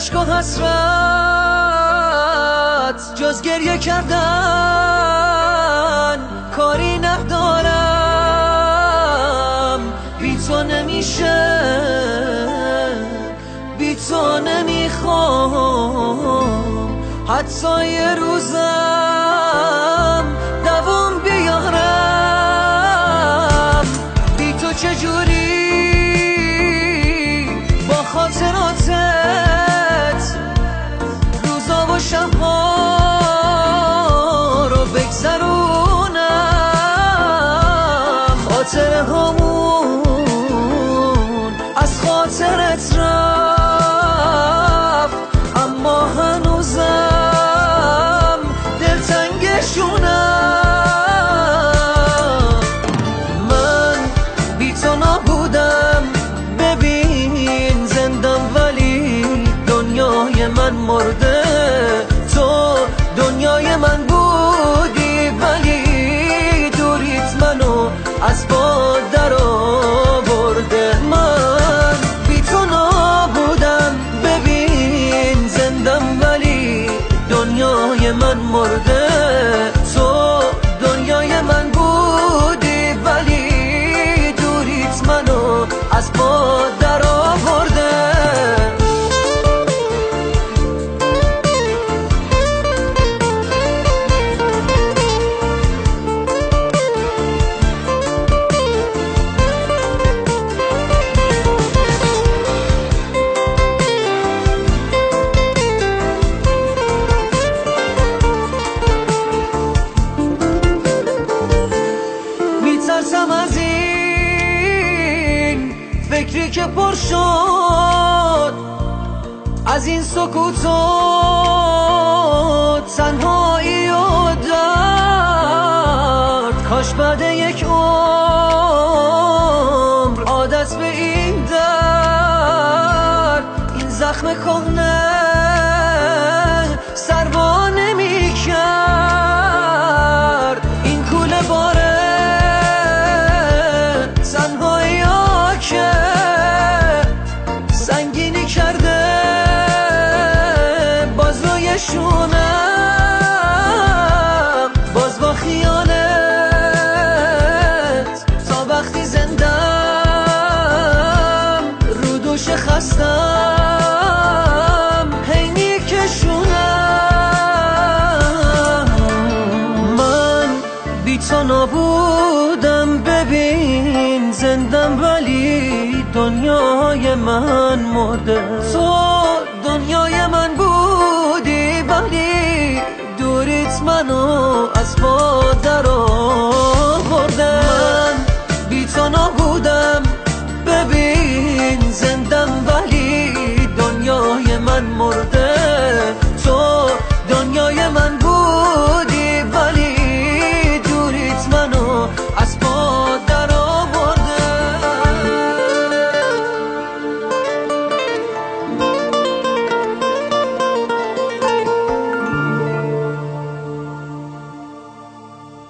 اشک و حسرت جز گریه کردن کاری ندارم. بی تو نمیشه، بی تو نمیخوام حتی یه روزم دوام بیارم. بی تو چجوری با خاطراتت روزا و شبها رو بگذرونم. خاطره هامون از خاطرت رفت، اما هنوزم دلتنگشونم. من بی تو نبودم، ببین زندم ولی دنیای من مرده. تو دنیای من بودی ولی دوریت منو از باد در آورده. من بی تو نبودم، ببین زندم ولی دنیای من مرده. تو دنیای من بودی ولی دوریت منو از باد در آورده. میترسم از این فکری که پر شد از این سکوت و تنهایی و درد. کاش بعد یک عمر عادت به این درد، این زخم کهنه سروا نمی کرد. این کوله باره سنگینی کرده باز روی شونم، باز با خیالت تا وقتی زندم رو دوش خستم هی میکشونم. من بی تو نبودم، ببین زندم ولی دنیای من مرده. تو دنیای من بودی ولی دوریت منو از باد